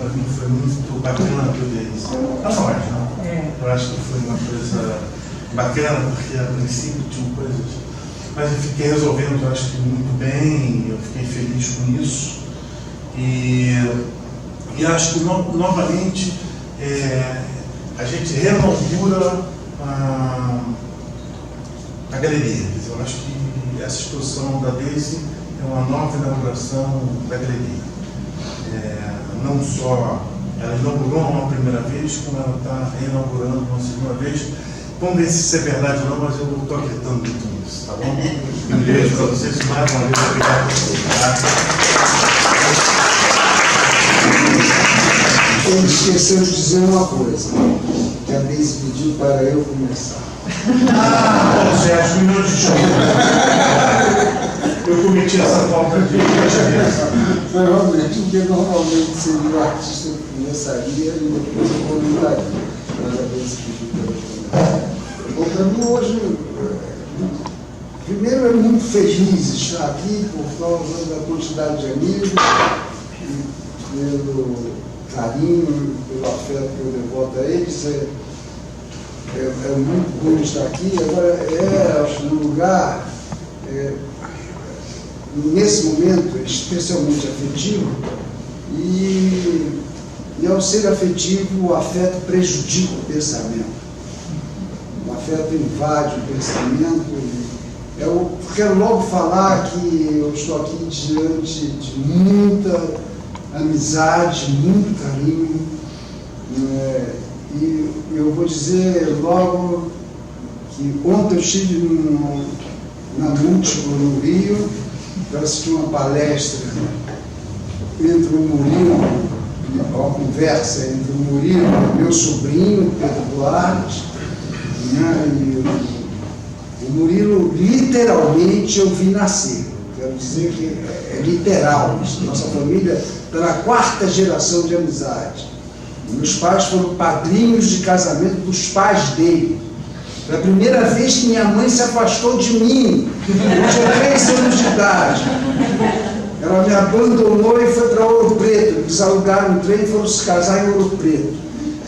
para mim foi muito bacana poder isso. Para nós, né? Eu acho que foi uma coisa bacana, porque a princípio tinham coisas, mas eu fiquei resolvendo, eu acho que muito bem, eu fiquei feliz com isso. E acho que novamente a gente reinaugura a galeria. Eu acho que essa exposição da Daisy é uma nova inauguração da galeria. Não só ela inaugurou uma primeira vez, como ela está reinaugurando uma segunda vez. Vamos ver se isso é verdade ou não, mas eu estou acreditando muito nisso, tá bom? Um beijo para vocês, mais uma vez, obrigado por vocês. Ele esqueceu de dizer uma coisa, que a Daisy pediu para eu começar. Sérgio, um minuto de show. Eu cometi essa falta de gentileza. Realmente, porque normalmente seria o artista que começaria e depois eu comentaria. Mas a Daisy pediu para eu começar. Bom, para mim hoje, primeiro é muito feliz estar aqui por causa da quantidade de amigos, pelo carinho, pelo afeto que eu devoto a eles. É muito bom estar aqui. Agora, acho, no lugar, nesse momento, especialmente afetivo, e ao ser afetivo, o afeto prejudica o pensamento. O afeto invade o pensamento. Eu quero logo falar que eu estou aqui diante de muita amizade, muito carinho. E eu vou dizer logo que ontem eu estive na Múltiplo, no Rio, para assistir uma palestra entre o Murilo, uma conversa entre o Murilo e meu sobrinho, Pedro Duarte, né? E o Murilo, literalmente, eu vi nascer. Quero dizer que é literal. Nossa família está na 4ª geração de amizade. Meus pais foram padrinhos de casamento dos pais dele. Foi a primeira vez que minha mãe se afastou de mim. Eu tinha 3 anos de idade. Ela me abandonou e foi para Ouro Preto. Eles alugaram um trem e foram se casar em Ouro Preto.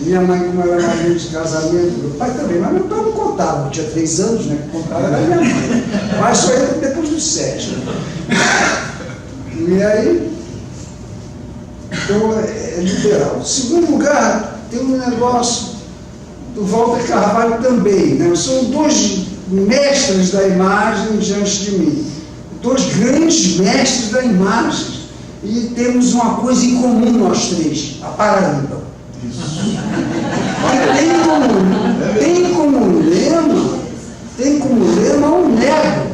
Minha mãe, como era madrinha de casamento, meu pai também, mas meu pai não contava. Eu tinha 3 anos, né? Que contava era minha mãe. Mas só ele depois dos 7. E aí, então é literal. Em segundo lugar, tem um negócio do Walter Carvalho também, né? São 2 mestres da imagem diante de mim, 2 grandes mestres da imagem, e temos uma coisa em comum nós 3, a Paraíba. Isso. Tem como lema um nego.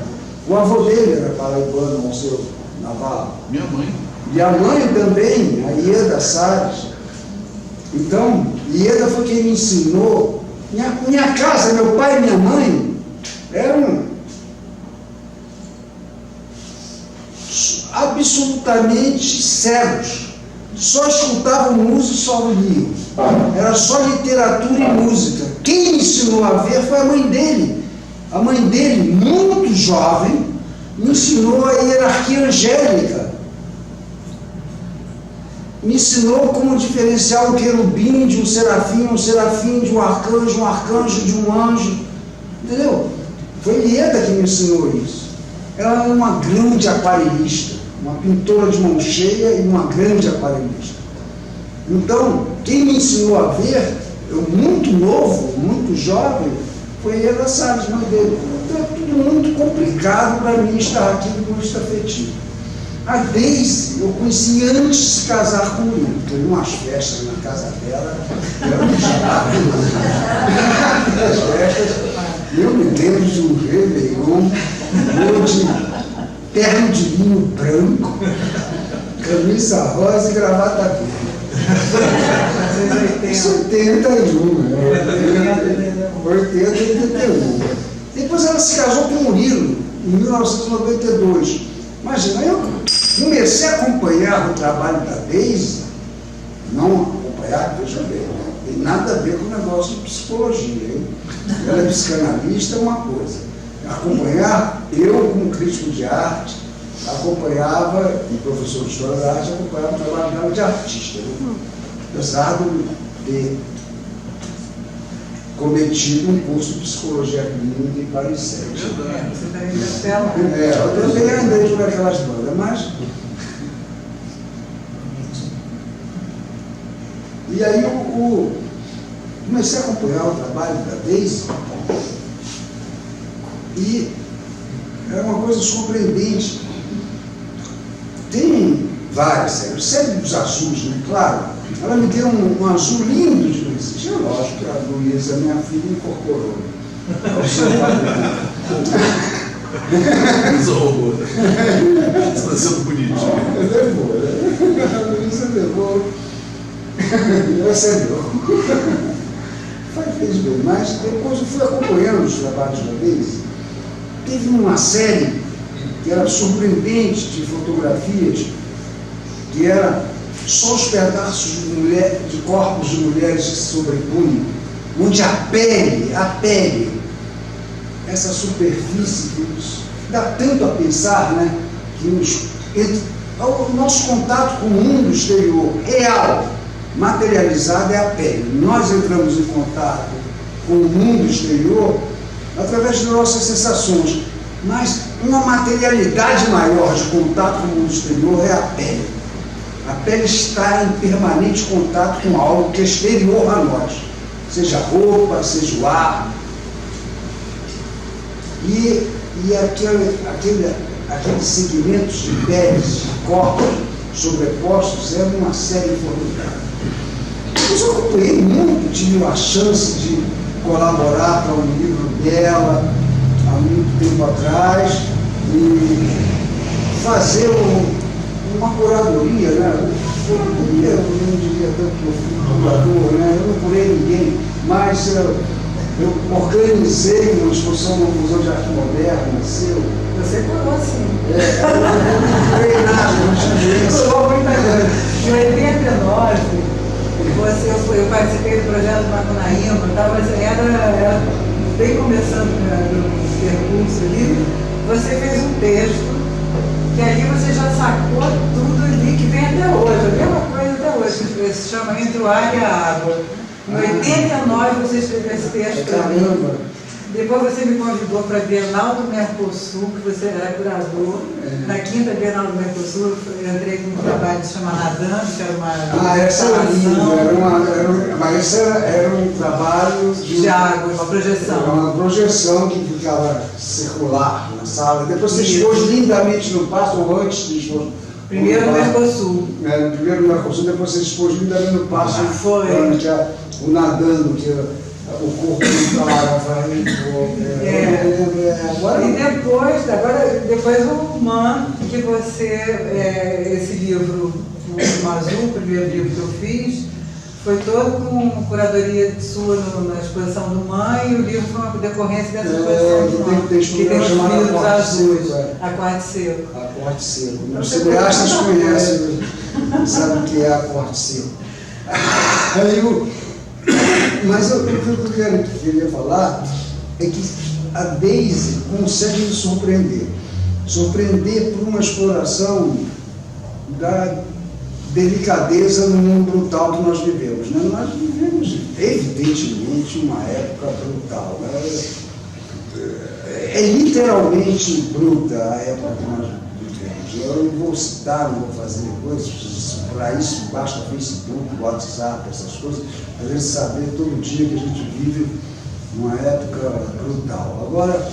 O avô dele era paraibano, o seu Navarro. Minha mãe. E a mãe também, a Ieda Salles. Então, Ieda foi quem me ensinou. Minha casa, meu pai e minha mãe eram absolutamente cegos. Só escutavam música e só liam. Era só literatura e música. Quem me ensinou a ver foi a mãe dele. A mãe dele, muito jovem, me ensinou a hierarquia angélica. Me ensinou como diferenciar um querubim de um serafim de um arcanjo de um anjo. Entendeu? Foi Ieda que me ensinou isso. Ela era uma grande aquarelista, uma pintora de mão cheia e uma grande aquarelista. Então, quem me ensinou a ver, eu muito novo, muito jovem, foi Ieda Salles, mãe dele. Então é tudo muito complicado para mim estar aqui do ponto de vista afetivo. A Daisy, eu conheci antes de se casar comigo. Teve umas festas na casa dela, era um espetáculo. As festas, eu me lembro de um réveillon, eu de terno de vinho branco, camisa rosa e gravata verde. 71, né? 81. Depois ela se casou com o Murilo, em 1992. Imagina, eu comecei a acompanhar o trabalho da Daisy, não acompanhar, veja bem, né? Tem nada a ver com o negócio de psicologia, hein? Ela é psicanalista, é uma coisa. Acompanhar, eu como crítico de arte, acompanhava, e professor de história da arte, acompanhava o trabalho dela de artista. Né? apesar de ter cometido um curso de psicologia clínica em Paris 7. Você está indo até lá. Eu também andei por aquelas bandas, mas... E aí comecei a acompanhar o trabalho da Daisy e era uma coisa surpreendente. Tem várias séries, série dos azuis, né? Claro. Ela me deu um azul lindo de presente. É lógico que a Luísa, minha filha, incorporou. Zoou. Você está sendo bonitinho. Levou, né? A Luísa levou. Recebeu. Fez bem, mas depois eu fui acompanhando os trabalhos da Daisy. Teve uma série que era surpreendente de fotografias, que era só os pedaços de corpos de mulheres que se sobrepunham, onde a pele, essa superfície que dá tanto a pensar, né, que o nosso contato com o mundo exterior real, materializado, é a pele. Nós entramos em contato com o mundo exterior através das nossas sensações, mas uma materialidade maior de contato com o mundo exterior é a pele. A pele está em permanente contato com algo que é exterior a nós, seja a roupa, seja o ar. E aqueles segmentos de peles, de corpos sobrepostos, é uma série formidável. Eu acompanhei muito, tive a chance de colaborar para um livro dela há muito tempo atrás e fazer uma curadoria, né? Curadoria, eu não diria tanto que eu fui curador, né? Eu não curei ninguém, mas eu organizei uma exposição no Museu de Arte Moderna, Você curou, sim. Eu não curei nada, não tinha doença. Curou muita coisa. Em 89, eu participei do projeto Macunaíma, era bem começando o percurso ali. Você fez um texto que ali você já sacou tudo ali que vem até hoje, a mesma coisa até hoje, que se chama Entre o Ar e a Água. Em 89 você escreveu esse texto para mim. Depois você me convidou para a Bienal do Mercosul, que você era curador. Na quinta Bienal do Mercosul, eu entrei com um trabalho que se chama Nadando, que era uma essa era linda, mas esse era um trabalho de água, uma projeção. Uma projeção que ficava circular na sala. Depois você expôs lindamente no passo, ou antes de expor. Primeiro no Mercosul. Primeiro no Mercosul, depois você expôs lindamente no passo. Foi. O Nadando, que o corpo do cara vai. E depois o Man, que você, esse livro, o Azul, o primeiro livro que eu fiz, foi todo com curadoria sua na exposição do Man, e o livro foi uma decorrência dessa exposição do Man, que tem os vidros azuis, Acorde Seco. Acorde Seco. Os cineastas conhecem, sabem o que é Acorde Seco. Mas o que eu queria falar é que a Daisy consegue nos surpreender. Surpreender por uma exploração da delicadeza no mundo brutal que nós vivemos. Né? Nós vivemos, evidentemente, uma época brutal. Né? É literalmente bruta a época que nós vivemos. Eu não vou citar, não vou fazer coisas. Para isso basta Facebook, WhatsApp, essas coisas, a gente saber todo dia que a gente vive uma época brutal. Agora,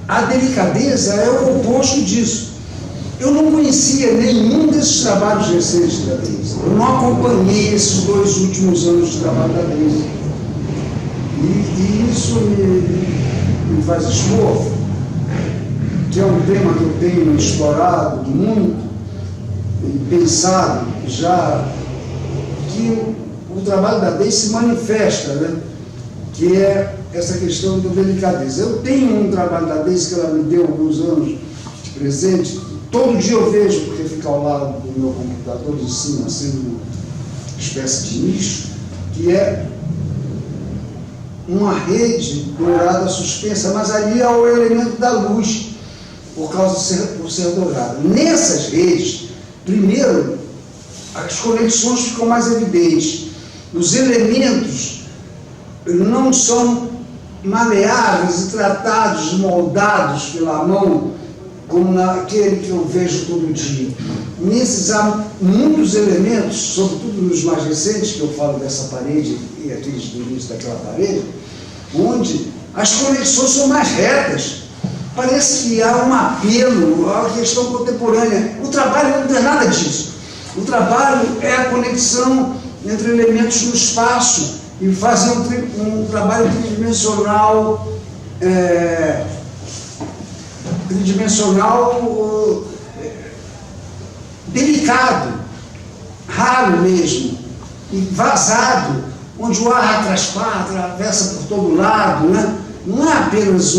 a delicadeza é o oposto disso. Eu não conhecia nenhum desses trabalhos recentes da Daisy. Eu não acompanhei esses 2 últimos anos de trabalho da Daisy. E isso me faz expor, que é um tema que eu tenho explorado muito, e pensado já, que o trabalho da Daisy se manifesta, né? Que é essa questão da delicadeza. Eu tenho um trabalho da Daisy que ela me deu há alguns anos de presente, todo dia eu vejo, porque fica ao lado do meu computador de cima, sendo uma espécie de nicho, que é uma rede dourada suspensa, mas ali é o elemento da luz, por ser dourada. Nessas redes, primeiro, as conexões ficam mais evidentes. Os elementos não são maleáveis e tratados, moldados pela mão, como naquele que eu vejo todo dia. Nesses há muitos elementos, sobretudo nos mais recentes, que eu falo dessa parede e aqueles do início daquela parede, onde as conexões são mais retas. Parece que há um apelo à questão contemporânea. O trabalho não tem nada disso. O trabalho é a conexão entre elementos no espaço e fazer um trabalho tridimensional, delicado, raro mesmo, e vazado, onde o ar atravessa por todo lado, né? Não é apenas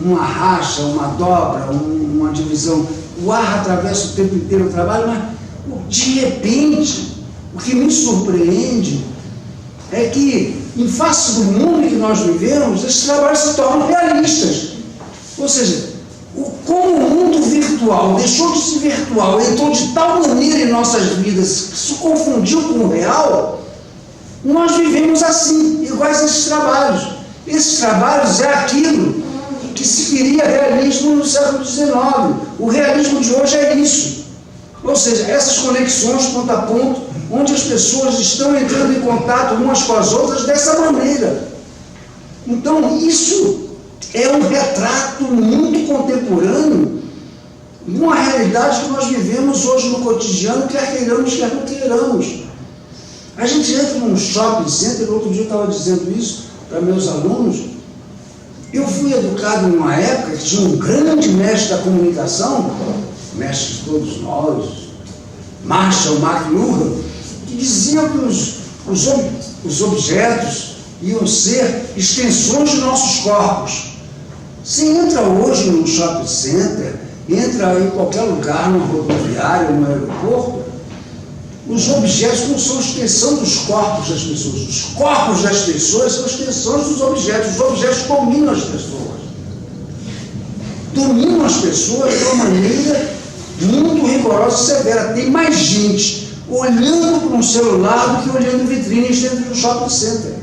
uma racha, uma dobra, uma divisão. O ar atravessa o tempo inteiro o trabalho, mas de repente, o que me surpreende é que, em face do mundo que nós vivemos, esses trabalhos se tornam realistas. Ou seja, como o mundo virtual deixou de ser virtual, entrou de tal maneira em nossas vidas que se confundiu com o real, nós vivemos assim, iguais a esses trabalhos. Esses trabalhos é aquilo que se queria realismo no século XIX. O realismo de hoje é isso. Ou seja, essas conexões ponto a ponto, onde as pessoas estão entrando em contato umas com as outras dessa maneira. Então, isso é um retrato muito contemporâneo de uma realidade que nós vivemos hoje no cotidiano, quer queiramos, quer não queiramos. A gente entra num shopping center, outro dia eu estava dizendo isso para meus alunos. Eu fui educado numa época que tinha um grande mestre da comunicação, mestre de todos nós, Marshall McLuhan, que dizia que os objetos iam ser extensões de nossos corpos. Você entra hoje num shopping center, entra em qualquer lugar, no rodoviário, no aeroporto, os objetos não são extensão dos corpos das pessoas. Os corpos das pessoas são extensões dos objetos. Os objetos dominam as pessoas. Dominam as pessoas de uma maneira muito rigorosa e severa. Tem mais gente olhando para um celular do que olhando vitrines dentro do shopping center.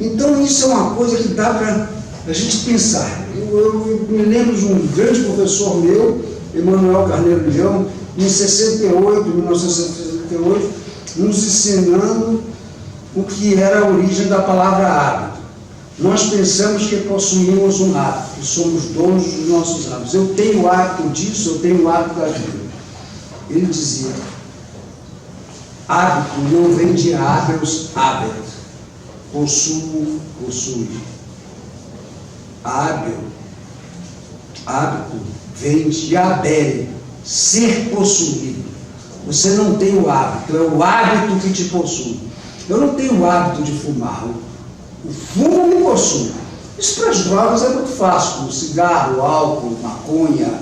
Então isso é uma coisa que dá para a gente pensar. Eu me lembro de um grande professor meu, Emanuel Carneiro Leão, em 1968, nos ensinando o que era a origem da palavra hábito. Nós pensamos que possuímos um hábito, que somos donos dos nossos hábitos. Eu tenho o hábito disso, eu tenho o hábito daquilo. Ele dizia, hábito não vem de hábitos, hábito. Possuo, possui. Hábito vem de habere, ser possuído. Você não tem o hábito, é o hábito que te possui. Eu não tenho o hábito de fumar, o fumo me possui. Isso para as drogas é muito fácil, como cigarro, álcool, maconha,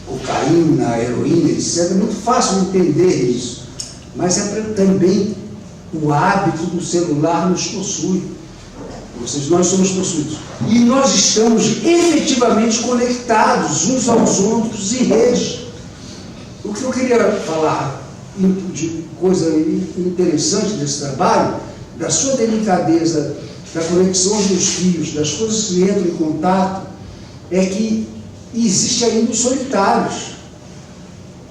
cocaína, heroína, etc. É muito fácil entender isso. Mas é também o hábito do celular nos possui. Ou seja, nós somos possuídos. E nós estamos efetivamente conectados uns aos outros em redes. O que eu queria falar de coisa interessante desse trabalho, da sua delicadeza, da conexão dos fios, das coisas que entram em contato, é que existe ainda os solitários,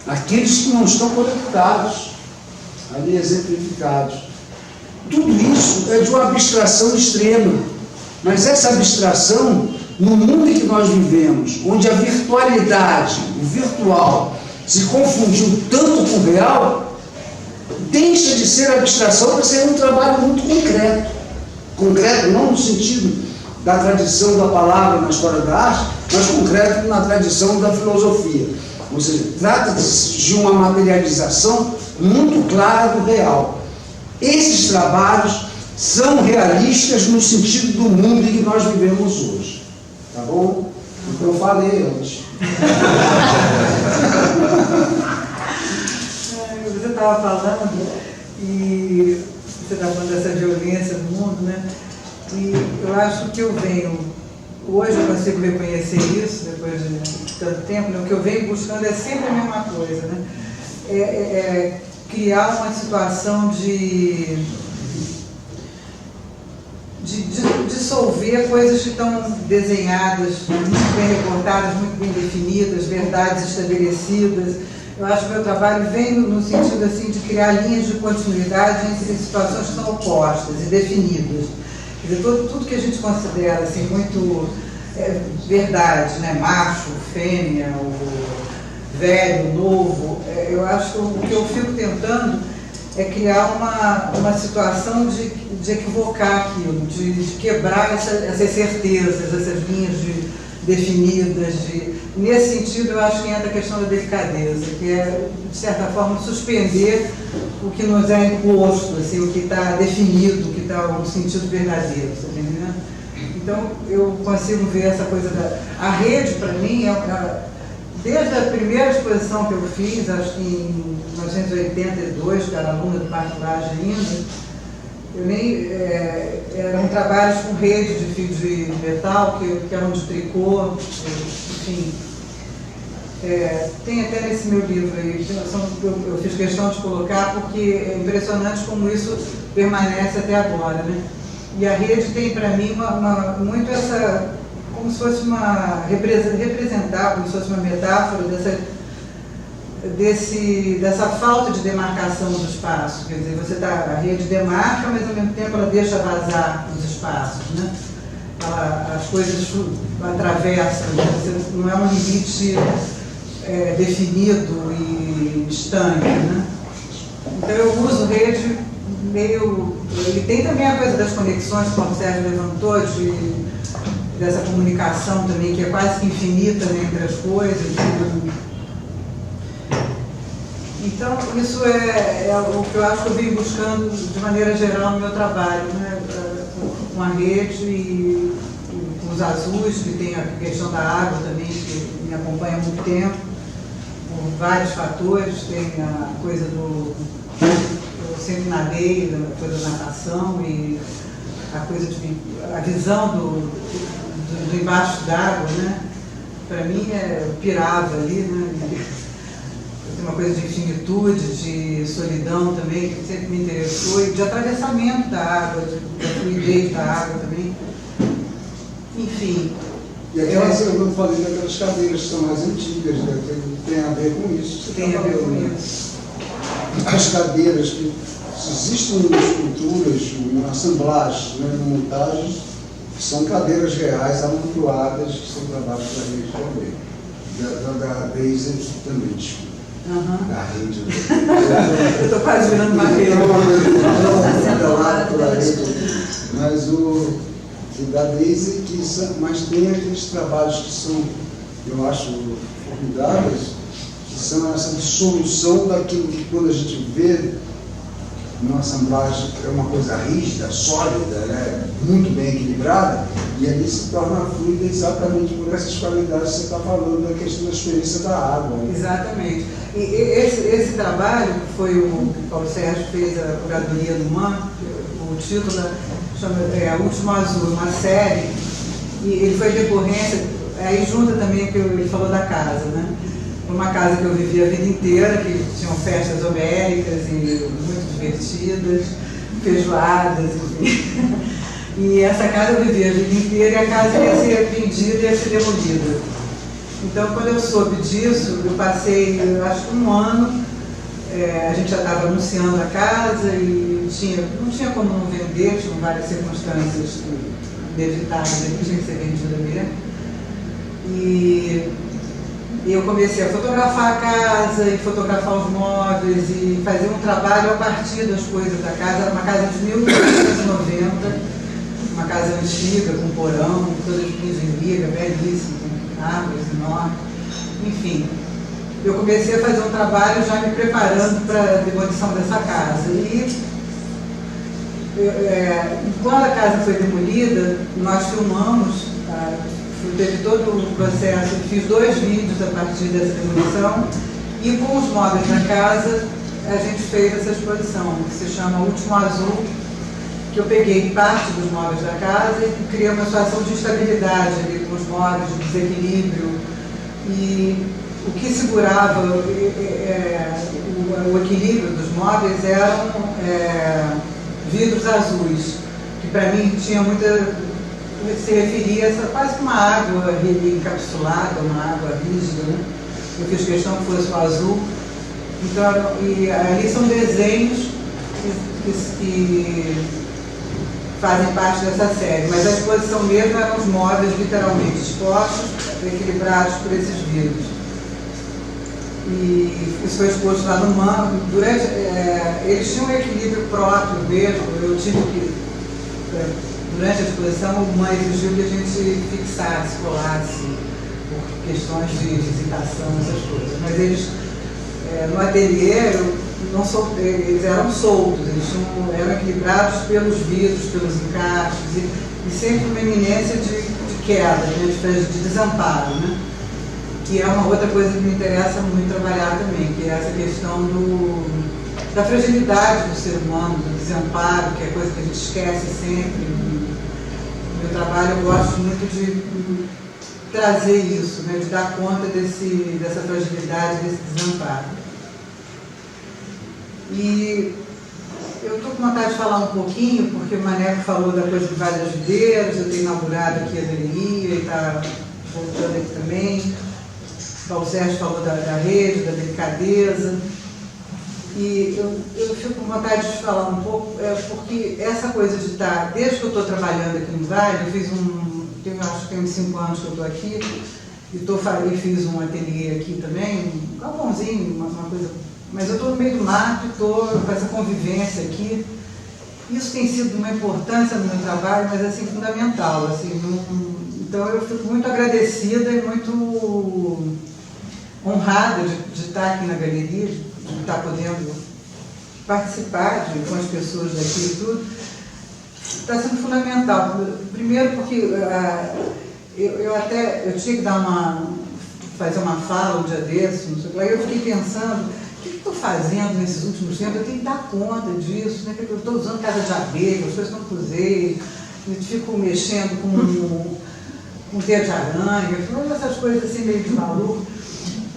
aqueles que não estão conectados, ali exemplificados. Tudo isso é de uma abstração extrema, mas essa abstração, no mundo em que nós vivemos, onde a virtualidade, o virtual, se confundiu tanto com o real, deixa de ser abstração para ser um trabalho muito concreto. Concreto não no sentido da tradição da palavra na história da arte, mas concreto na tradição da filosofia. Ou seja, trata-se de uma materialização muito clara do real. Esses trabalhos são realistas no sentido do mundo em que nós vivemos hoje. Tá bom? Então eu falei antes. Você estava falando, e você está falando dessa violência no mundo, né? E eu acho que eu venho, hoje eu consigo reconhecer isso, depois de tanto tempo, né? O que eu venho buscando é sempre a mesma coisa, né? criar uma situação de dissolver coisas que estão desenhadas, muito bem reportadas, muito bem definidas, verdades estabelecidas. Eu acho que o meu trabalho vem no sentido assim, de criar linhas de continuidade entre situações que são opostas e definidas. Quer dizer, tudo que a gente considera assim, muito verdade, né? Macho, fêmea, o velho, novo, eu acho que o que eu fico tentando é criar uma situação de equivocar aquilo, de quebrar essas certezas, essas linhas definidas. Nesse sentido, eu acho que entra a questão da delicadeza, que é, de certa forma, suspender o que nos é imposto, assim, o que está definido, o que está no sentido verdadeiro, tá entendendo? Então, eu consigo ver essa coisa A rede, para mim, desde a primeira exposição que eu fiz, acho que em 1982, que era aluna do Parque Lage ainda, eram trabalhos com rede de fio de metal, que eram de tricô, enfim. Tem até nesse meu livro aí, eu fiz questão de colocar, porque é impressionante como isso permanece até agora, né? E a rede tem para mim muito essa, como se fosse representar, como se fosse uma metáfora dessa falta de demarcação do espaço. Quer dizer, a rede demarca, mas ao mesmo tempo ela deixa vazar os espaços, né? As coisas atravessam, não é um limite definido e estanque, né? Então eu uso rede ele tem também a coisa das conexões, como o Sérgio levantou, dessa comunicação também, que é quase que infinita, né, entre as coisas. Então, isso é o que eu acho que eu venho buscando de maneira geral no meu trabalho, né, com a rede e com os azuis, que tem a questão da água também, que me acompanha há muito tempo, por vários fatores. Tem a coisa eu sempre nadei, a coisa da natação e a visão do embaixo d'água, né? Para mim pirava ali, né? Tem uma coisa de infinitude, de solidão também, que sempre me interessou, e de atravessamento da água, da fluidez da água também. Enfim. E aquelas, eu falei daquelas cadeiras que são mais antigas, né? Tem a ver com isso. Tem a ver com isso. As cadeiras que existem esculturas, uma assemblagem, né, uma montagem, que são cadeiras reais amontoadas, que são trabalhos da rede também. Da Daisy também, desculpa. Da rede. Eu estou quase virando uma rede. Mas o da Daisy, mas tem aqueles trabalhos que são, eu acho, formidáveis, que são essa dissolução daquilo que, quando a gente vê numa assemblagem, é uma coisa rígida, sólida, né? Muito bem equilibrada, e ali se torna fluida exatamente por essas qualidades que você está falando, da questão da experiência da água. Né? Exatamente. E esse trabalho, que foi o Paulo Sérgio fez a curadoria do MAN, o título chama Último Azul, uma série, e ele foi decorrência, aí junta também que ele falou da casa, né? Uma casa que eu vivi a vida inteira, que tinham festas homéricas e muito divertidas, feijoadas, enfim. E essa casa eu vivi a vida inteira e a casa ia ser vendida e ia ser demolida. Então, quando eu soube disso, eu passei, acho que um ano, a gente já estava anunciando a casa e não tinha como não vender, tinham várias circunstâncias inevitáveis que tinha que ser vendida mesmo. E eu comecei a fotografar a casa e fotografar os móveis e fazer um trabalho a partir das coisas da casa. Era uma casa de 1990, uma casa antiga, com porão, toda de piso em viga, belíssima, com árvores enormes. Enfim, eu comecei a fazer um trabalho já me preparando para a demolição dessa casa. E quando a casa foi demolida, nós filmamos, teve todo o processo, fiz 2 vídeos a partir dessa demolição e com os móveis da casa a gente fez essa exposição, que se chama Último Azul, que eu peguei parte dos móveis da casa e criei uma situação de instabilidade ali com os móveis, de desequilíbrio, e o que segurava o equilíbrio dos móveis eram vidros azuis, que para mim tinha muita... se referia a quase que uma água encapsulada, uma água rígida, né? Eu fiz questão que fosse o azul. Então, e ali são desenhos que fazem parte dessa série, mas a exposição mesmo eram os móveis literalmente expostos, equilibrados por esses vidros. E isso foi exposto lá no MAM. Eles tinham um equilíbrio próprio mesmo. Eu tive que, durante a exposição, o MAM exigiu que a gente fixasse, colasse, por questões de visitação, essas coisas. Mas eles, no ateliê, eles eram soltos, eram equilibrados pelos vidros, pelos encaixes, e sempre uma eminência de queda, de desamparo, né? Que é uma outra coisa que me interessa muito trabalhar também, que é essa questão da fragilidade do ser humano, do desamparo, que é coisa que a gente esquece sempre. No meu trabalho eu gosto muito de trazer isso, né? De dar conta dessa fragilidade, desse desamparo. E eu estou com vontade de falar um pouquinho, porque o Maneco falou da coisa de várias videiras, eu tenho inaugurado aqui a galeria e está voltando aqui também. O Paulo Sérgio falou da rede, da delicadeza. E eu fico com vontade de falar um pouco, porque essa coisa de estar, desde que eu estou trabalhando aqui no Vale, eu fiz acho que tem uns 5 anos que eu estou aqui, e fiz um ateliê aqui também, um galpãozinho, uma coisa. Mas eu estou no meio do mato, estou com essa convivência aqui. Isso tem sido de uma importância no meu trabalho, mas assim, fundamental. Assim, então eu fico muito agradecida e muito honrada de estar aqui na galeria, de estar podendo participar com as pessoas daqui e tudo. Está sendo fundamental. Primeiro porque eu tinha que fazer uma fala um dia desse, não sei o que lá, e eu fiquei pensando, o que estou fazendo nesses últimos tempos? Eu tenho que dar conta disso, né? Eu estou usando casa de abelha, as coisas que eu não usei, eu fico mexendo com teia de aranha, essas coisas assim meio de maluco.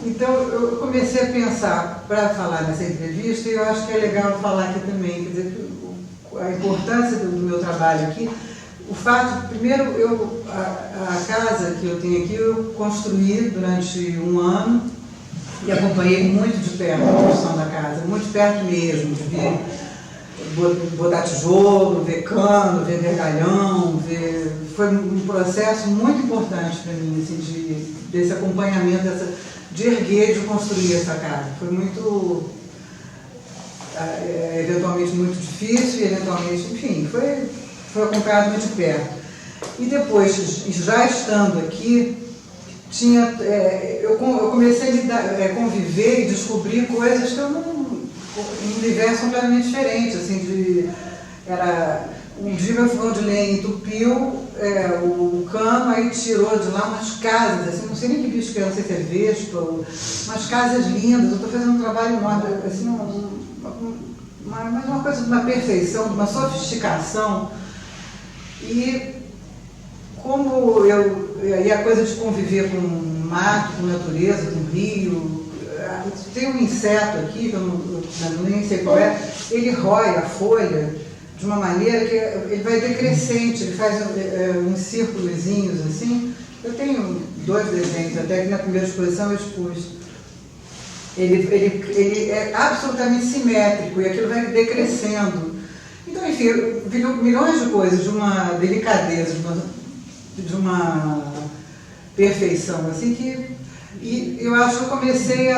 Então eu comecei a pensar, para falar nessa entrevista, e eu acho que é legal falar aqui também, quer dizer, a importância do meu trabalho aqui, o fato, primeiro, a casa que eu tenho aqui, eu construí durante 1 ano, e acompanhei muito de perto a construção da casa, muito perto mesmo, de ver, botar tijolo, ver cano, ver vergalhão, foi um processo muito importante para mim, assim, desse acompanhamento, de erguer, de construir essa casa. Foi muito, eventualmente muito difícil, e eventualmente, enfim, foi acompanhado muito de perto. E depois, já estando aqui, eu comecei a conviver e descobrir coisas que eu um universo completamente diferente, assim, um dia meu fogão de lenha entupiu o cano, aí tirou de lá umas casas, assim, não sei nem que bicho que é, não sei se é vespa, umas casas lindas. Eu estou fazendo um trabalho enorme, assim, mas uma coisa de uma perfeição, de uma sofisticação. E e a coisa de conviver com mato, com natureza, com rio. Tem um inseto aqui, que eu nem sei qual é, ele rói a folha de uma maneira que ele vai decrescente, ele faz uns círculozinhos assim. Eu tenho 2 desenhos, até que na primeira exposição eu expus. Ele é absolutamente simétrico e aquilo vai decrescendo. Então, enfim, viram milhões de coisas, de uma delicadeza, de uma perfeição, assim, e eu acho que eu comecei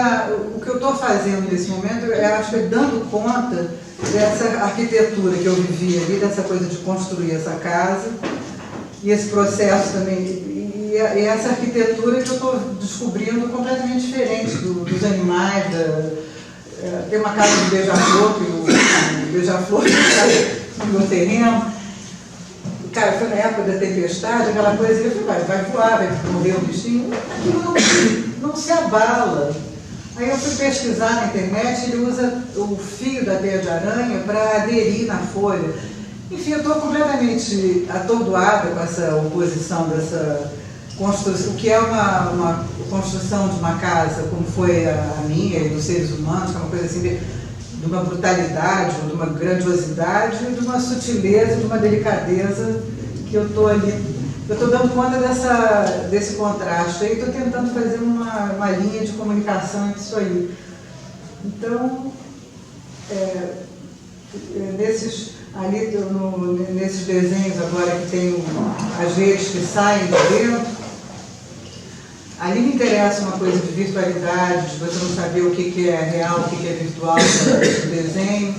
o que eu estou fazendo nesse momento, eu acho que é dando conta dessa arquitetura que eu vivi ali, dessa coisa de construir essa casa, e esse processo também, e essa arquitetura que eu estou descobrindo completamente diferente dos animais, tem uma casa de beija-flor, que o beija-flor está no meu terreno. Cara, foi na época da tempestade, aquela coisa, eu falei, vai voar, vai morrer o bichinho. Aquilo não se abala. Aí eu fui pesquisar na internet, ele usa o fio da teia de aranha para aderir na folha. Enfim, eu estou completamente atordoada com essa oposição o que é uma construção de uma casa, como foi a minha e dos seres humanos, que é uma coisa assim de uma brutalidade, de uma grandiosidade, de uma sutileza, de uma delicadeza, que eu estou ali, eu estou dando conta desse contraste aí, estou tentando fazer uma linha de comunicação entre isso aí. Então, nesses desenhos agora que tem as redes que saem de dentro, ali me interessa uma coisa de virtualidade, de você não saber o que é real, o que é virtual no desenho,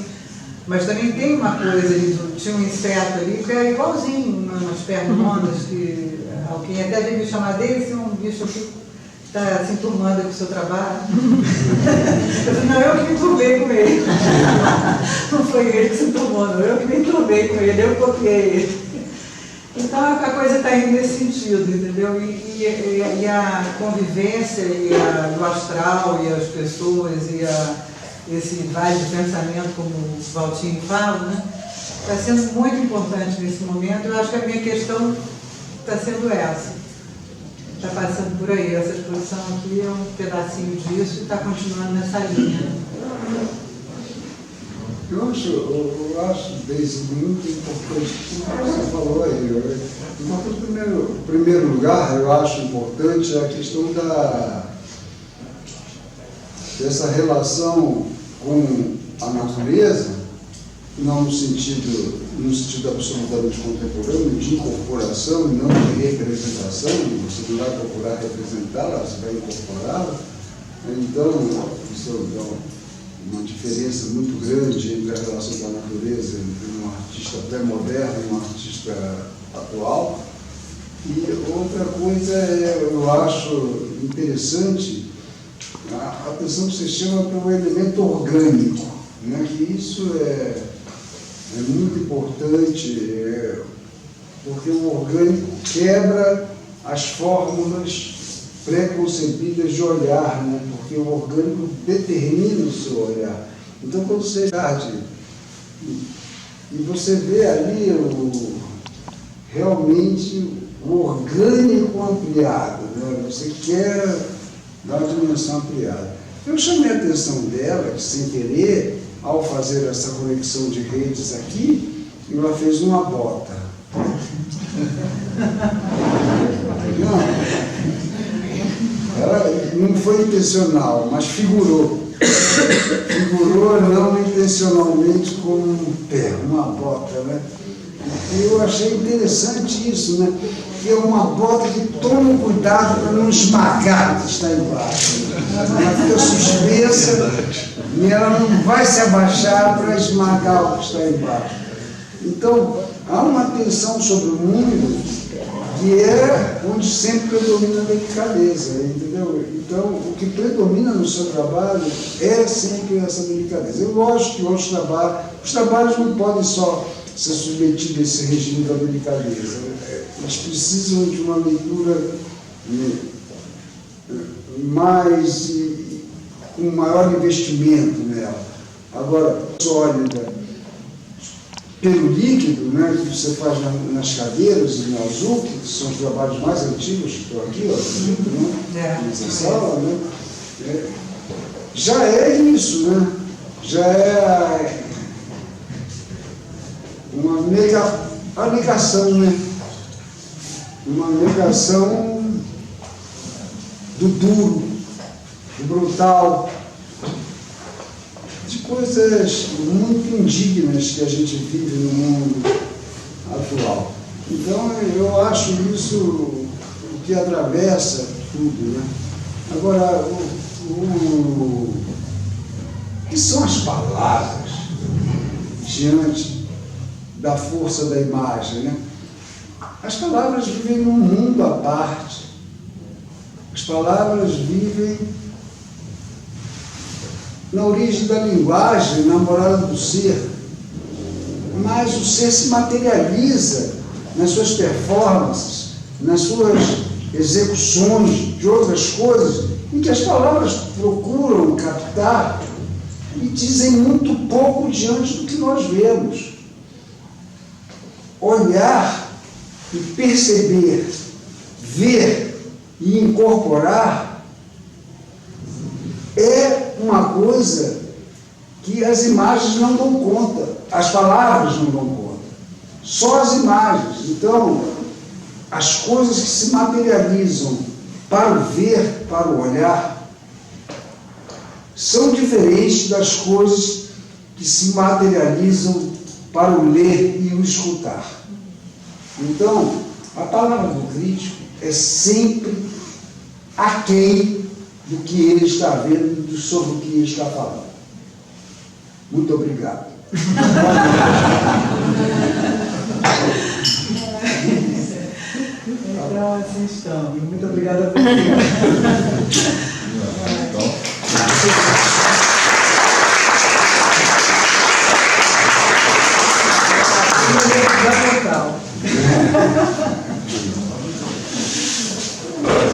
mas também tem uma coisa ali, tinha um inseto ali que é igualzinho, umas pernonas, que alguém até veio me chamar dele, esse é um bicho que está se enturmando com o seu trabalho. Eu falei, não, eu que me enturmei com ele. Não foi ele que se enturmou, não, eu que me enturmei com ele, eu copiei ele. Então a coisa está indo nesse sentido, entendeu? E a convivência, o astral, e as pessoas, esse vale de pensamento, como o Valtinho fala, né? Está sendo muito importante nesse momento. Eu acho que a minha questão está sendo essa. Está passando por aí. Essa exposição aqui é um pedacinho disso e está continuando nessa linha. Eu acho, Deise, muito importante tudo que você falou aí. Em primeiro lugar, eu acho importante a questão dessa relação com a natureza, não no sentido absolutamente contemporâneo, de incorporação e não de representação. Você não vai procurar representá-la, você vai incorporá-la. Então, isso é uma diferença muito grande entre a relação da natureza entre um artista pré-moderno e um artista atual. E outra coisa eu acho interessante a atenção que você chama para o elemento orgânico, né? Que isso é muito importante, porque o orgânico quebra as fórmulas pré-concebidas de olhar, né? Porque o orgânico determina o seu olhar. Então, quando você e você vê ali realmente o orgânico ampliado, né? Você quer dar uma dimensão ampliada. Eu chamei a atenção dela, que sem querer, ao fazer essa conexão de redes aqui, ela fez uma bota. Ela não foi intencional, mas figurou. Figurou não intencionalmente como um pé, uma bota, né? E eu achei interessante isso, né? Que é uma bota que toma cuidado para não esmagar o que está embaixo. Ela fica suspensa e ela não vai se abaixar para esmagar o que está embaixo. Então, há uma tensão sobre o mundo que é onde sempre predomina a delicadeza, entendeu? Então, o que predomina no seu trabalho é sempre essa delicadeza. Eu lógico que os trabalhos não podem só ser submetidos a esse regime da delicadeza. Eles precisam de uma leitura com maior investimento nela. Agora, sólida, pelo líquido, né, que você faz nas cadeiras e no azul, que são os trabalhos mais antigos que estão aqui, nessa sala, né, já é isso, né? Já é uma negação, né? Uma negação do duro, do brutal, de coisas muito indignas que a gente vive no mundo atual. Então, eu acho isso o que atravessa tudo, né? Agora, o que são as palavras diante da força da imagem, né? As palavras vivem num mundo à parte. As palavras vivem na origem da linguagem, na morada do ser. Mas o ser se materializa nas suas performances, nas suas execuções de outras coisas, em que as palavras procuram captar e dizem muito pouco diante do que nós vemos. Olhar e perceber, ver e incorporar é uma coisa que as imagens não dão conta, as palavras não dão conta, só as imagens. Então, as coisas que se materializam para o ver, para o olhar, são diferentes das coisas que se materializam para o ler e o escutar. Então, a palavra do crítico é sempre aquém do que ele está vendo, sobre o que ele está falando. Muito obrigado. Então, assim estamos. Muito obrigada por